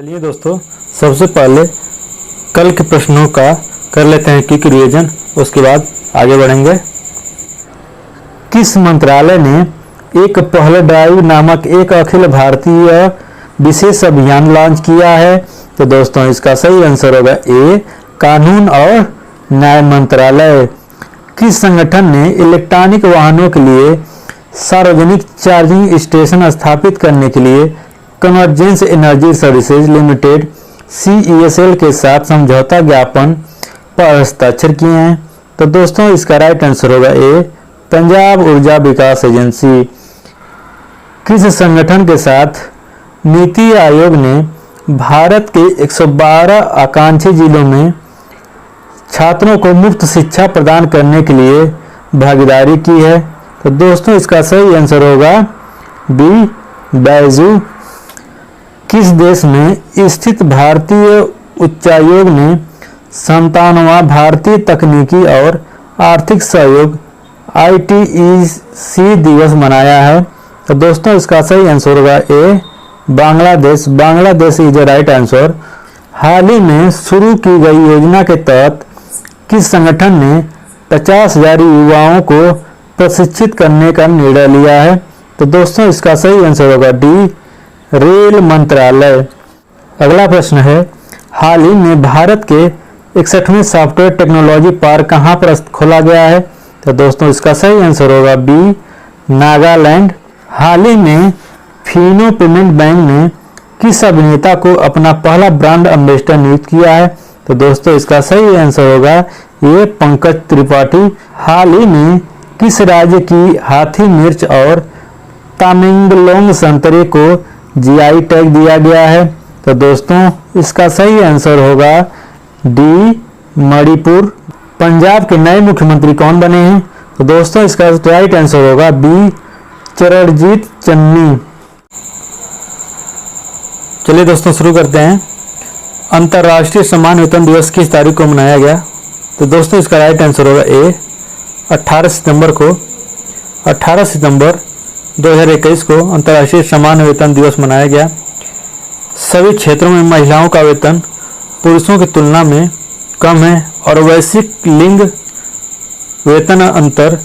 चलिए दोस्तों, सबसे पहले कल के प्रश्नों का कर लेते हैं क्विक रिवीजन, उसके बाद आगे बढ़ेंगे। किस मंत्रालय ने एक पहल ड्राइव नामक एक अखिल भारतीय विशेष अभियान लॉन्च किया है? तो दोस्तों इसका सही आंसर होगा ए, कानून और न्याय मंत्रालय। किस संगठन ने इलेक्ट्रॉनिक वाहनों के लिए सार्वजनिक चार्जिंग स्टेशन स्थापित करने के लिए convergence energy services limited CESL के साथ समझौता ज्ञापन पर हस्ताक्षर किए हैं? तो दोस्तों इसका राइट आंसर होगा ए, पंजाब ऊर्जा विकास एजेंसी। किस संगठन के साथ नीति आयोग ने भारत के 112 आकांक्षी जिलों में छात्रों को मुफ्त शिक्षा प्रदान करने के लिए भागीदारी की है? तो दोस्तों इसका सही आंसर होगा बी, बैजू। किस देश में स्थित भारतीय उच्चायोग ने 57वां भारतीय तकनीकी और आर्थिक सहयोग ITEC दिवस मनाया है? तो दोस्तों इसका सही आंसर होगा A, Bangladesh. Bangladesh is the right answer. हाल ही में शुरू की गई योजना के तहत किस संगठन ने 50,000 युवाओं को प्रशिक्षित करने का निर्णय लिया है? तो दोस्तों इसका सही आंसर होगा डी, रेल मंत्रालय। अगला प्रश्न है, हाल ही में भारत के 61वें सॉफ्टवेयर टेक्नोलॉजी पार्क कहां पर खोला गया है? तो दोस्तों इसका सही आंसर होगा बी, नागालैंड। हाल ही में फिनो पेमेंट बैंक ने किस अभिनेता को अपना पहला ब्रांड एम्बेसडर नियुक्त किया है? तो दोस्तों इसका सही आंसर होगा ये, पंकज त्रिपाठी। हाल ही में किस राज्य की हाथी मिर्च और तामेंगलोंग संतरे को GI टैग दिया गया है? तो दोस्तों इसका सही आंसर होगा डी, मणिपुर। पंजाब के नए मुख्यमंत्री कौन बने हैं? तो दोस्तों इसका राइट आंसर होगा बी, चरणजीत चन्नी। चलिए दोस्तों शुरू करते हैं। अंतर्राष्ट्रीय समान वेतन दिवस किस तारीख को मनाया गया? तो दोस्तों इसका राइट आंसर होगा ए, 18 सितंबर को। 18 सितंबर 2021 को अंतर्राष्ट्रीय समान वेतन दिवस मनाया गया। सभी क्षेत्रों में महिलाओं का वेतन पुरुषों की तुलना में कम है और वैश्विक लिंग वेतन अंतर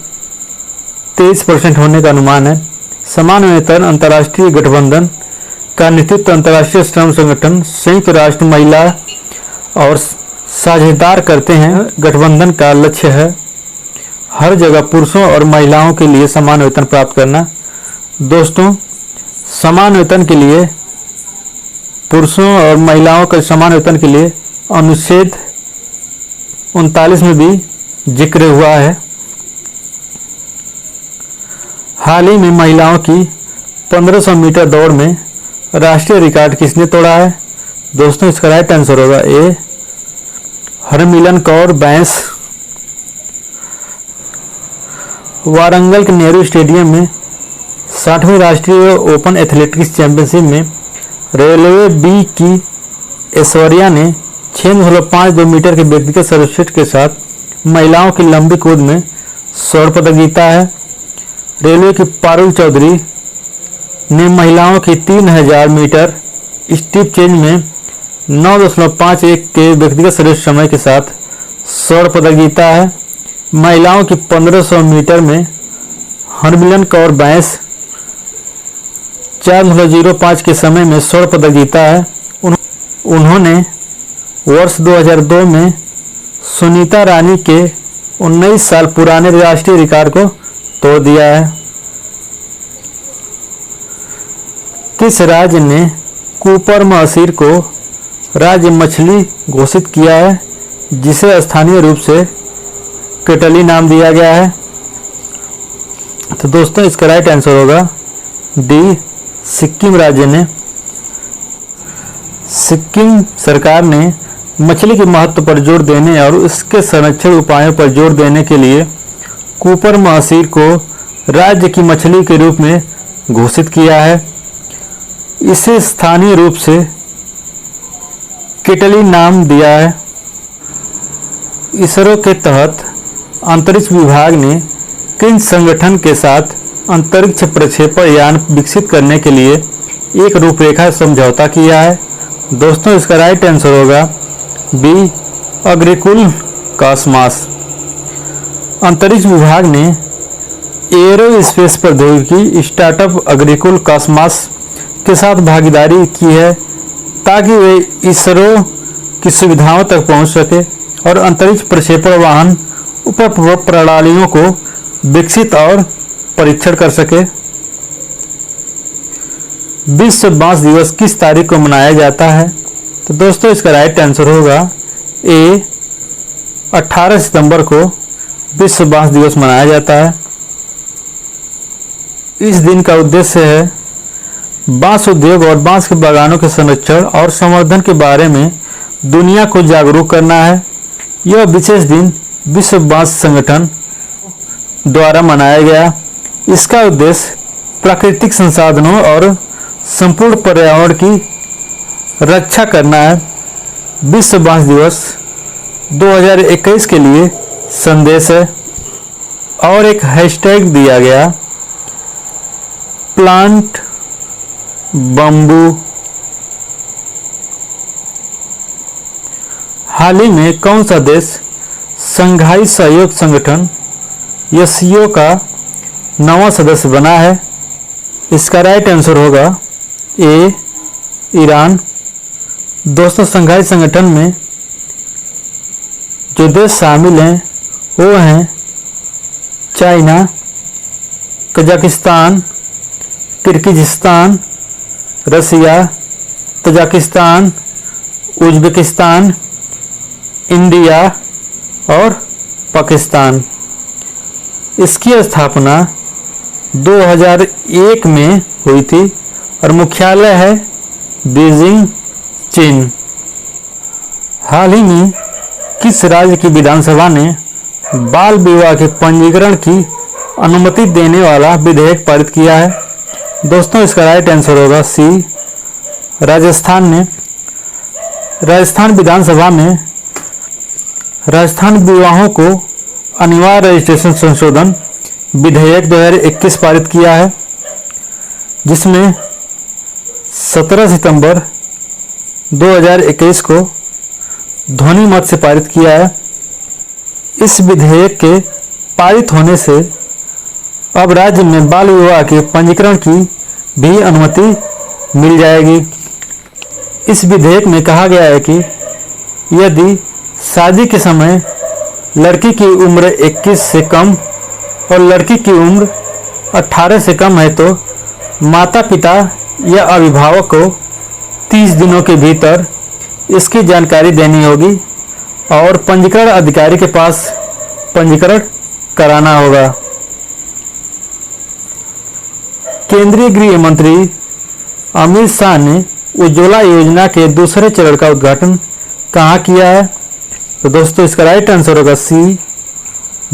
23% होने का अनुमान है। समान वेतन अंतर्राष्ट्रीय गठबंधन का नेतृत्व अंतर्राष्ट्रीय श्रम संगठन, संयुक्त राष्ट्र महिला और साझेदार करते हैं। गठबंधन का लक्ष्य है हर जगह पुरुषों और महिलाओं के लिए समान वेतन प्राप्त करना। दोस्तों समान वेतन के लिए पुरुषों और महिलाओं के समान वेतन के लिए अनुच्छेद 39 में भी जिक्र हुआ है। हाल ही में महिलाओं की 1500 मीटर दौड़ में राष्ट्रीय रिकॉर्ड किसने तोड़ा है? दोस्तों इसका राइट आंसर होगा ए, हरमिलन कौर बैंस। वारंगल के नेहरू स्टेडियम में 60वीं राष्ट्रीय ओपन एथलेटिक्स चैंपियनशिप में रेलवे बी की ऐश्वर्या ने 6.52 मीटर के व्यक्तिगत सर्वश्रेष्ठ के साथ महिलाओं की लंबी कूद में स्वर्ण पदक जीता है। रेलवे की पारुल चौधरी ने महिलाओं की 3000 मीटर स्टीप चेंज में 9.51 के व्यक्तिगत श्रेष्ठ समय के साथ स्वर्ण पदक जीता है। महिलाओं की 1500 मीटर में हरमिलन कौर बैंस 4.05 के समय में स्वर्ण पदक जीता है। उन्होंने वर्ष 2002 में सुनीता रानी के 19 साल पुराने राष्ट्रीय रिकॉर्ड को तोड़ दिया है। किस राज्य ने कूपर महसीर को राज्य मछली घोषित किया है, जिसे स्थानीय रूप से कटली नाम दिया गया है? तो दोस्तों इसका राइट आंसर होगा डी, सिक्किम राज्य ने। सिक्किम सरकार ने मछली के महत्व पर जोर देने और इसके संरक्षण उपायों पर जोर देने के लिए कूपर महसीर को राज्य की मछली के रूप में घोषित किया है। इसे स्थानीय रूप से केटली नाम दिया है। इसरो के तहत अंतरिक्ष विभाग ने किन संगठन के साथ अंतरिक्ष प्रक्षेपण यान विकसित करने के लिए एक रूपरेखा समझौता किया है? दोस्तों इसका राइट आंसर होगा बी, अग्रिकुल कॉस्मॉस। अंतरिक्ष विभाग ने एरोस्पेस प्रौद्योगिकी स्टार्टअप अग्रिकुल कॉस्मॉस के साथ भागीदारी की है ताकि वे इसरो की सुविधाओं तक पहुंच सके और अंतरिक्ष प्रक्षेपण वाहन उप प्रणालियों को विकसित और परीक्षण कर सके। विश्व बांस दिवस किस तारीख को मनाया जाता है? तो दोस्तों इसका राइट आंसर होगा ए, 18 सितंबर को विश्व बांस दिवस मनाया जाता है। इस दिन का उद्देश्य है बांस उद्योग और बांस के बागानों के संरक्षण और संवर्धन के बारे में दुनिया को जागरूक करना है। यह विशेष दिन विश्व बांस संगठन द्वारा मनाया गया। इसका उद्देश्य प्राकृतिक संसाधनों और संपूर्ण पर्यावरण की रक्षा करना है। विश्व बांस दिवस 2021 के लिए संदेश है और एक हैशटैग दिया गया, प्लांट बम्बू। हाल ही में कौन सा देश शंघाई सहयोग संगठन एससीओ का नवा सदस्य बना है? इसका राइट आंसर होगा ए, ईरान। दोस्तों शंघाई संगठन में जो देश शामिल हैं वो हैं चाइना, कजाकिस्तान, किर्गिज़स्तान, रसिया, तजाकिस्तान, उज्बेकिस्तान, इंडिया और पाकिस्तान। इसकी स्थापना 2001 में हुई थी और मुख्यालय है बीजिंग, चीन। हाल ही में किस राज्य की विधानसभा ने बाल विवाह के पंजीकरण की अनुमति देने वाला विधेयक पारित किया है? दोस्तों इसका राइट आंसर होगा सी, राजस्थान ने। राजस्थान विधानसभा में राजस्थान विवाहों को अनिवार्य रजिस्ट्रेशन संशोधन विधेयक 2021 पारित किया है, जिसमें 17 सितंबर 2021 को ध्वनि मत से पारित किया है। इस विधेयक के पारित होने से अब राज्य में बाल विवाह के पंजीकरण की भी अनुमति मिल जाएगी। इस विधेयक में कहा गया है कि यदि शादी के समय लड़की की उम्र 21 से कम और लड़की की उम्र 18 से कम है तो माता पिता या अभिभावक को 30 दिनों के भीतर इसकी जानकारी देनी होगी और पंजीकरण अधिकारी के पास पंजीकरण कराना होगा। केंद्रीय गृह मंत्री अमित शाह ने उज्ज्वला योजना के दूसरे चरण का उद्घाटन कहाँ किया है? तो दोस्तों इसका राइट आंसर होगा सी,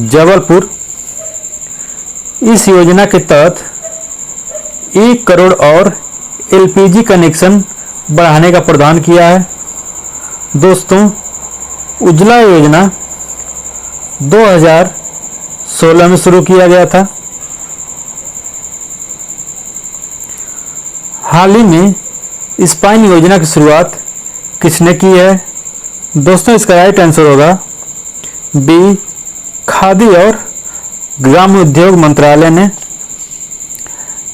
जबलपुर। इस योजना के तहत 1 करोड़ और एलपीजी कनेक्शन बढ़ाने का प्रावधान किया है। दोस्तों उज्ज्वला योजना 2016 में शुरू किया गया था। हाल ही में इस पाइन योजना की शुरुआत किसने की है? दोस्तों इसका राइट आंसर होगा बी, खादी और ग्राम उद्योग मंत्रालय ने।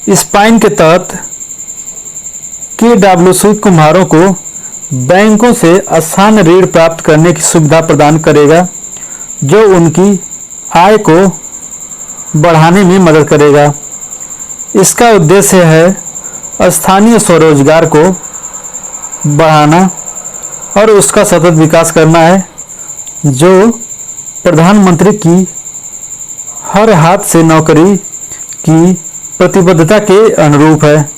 इस पाइन के तहत KWC कुम्हारों को बैंकों से आसान ऋण प्राप्त करने की सुविधा प्रदान करेगा, जो उनकी आय को बढ़ाने में मदद करेगा। इसका उद्देश्य है स्थानीय स्वरोजगार को बढ़ाना और उसका सतत विकास करना है, जो प्रधानमंत्री की हर हाथ से नौकरी की प्रतिबद्धता के अनुरूप है।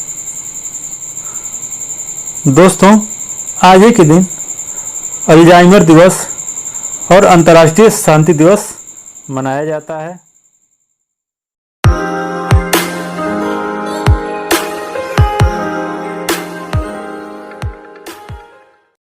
दोस्तों आज ही के दिन अल्जाइमर दिवस और अंतर्राष्ट्रीय शांति दिवस मनाया जाता है।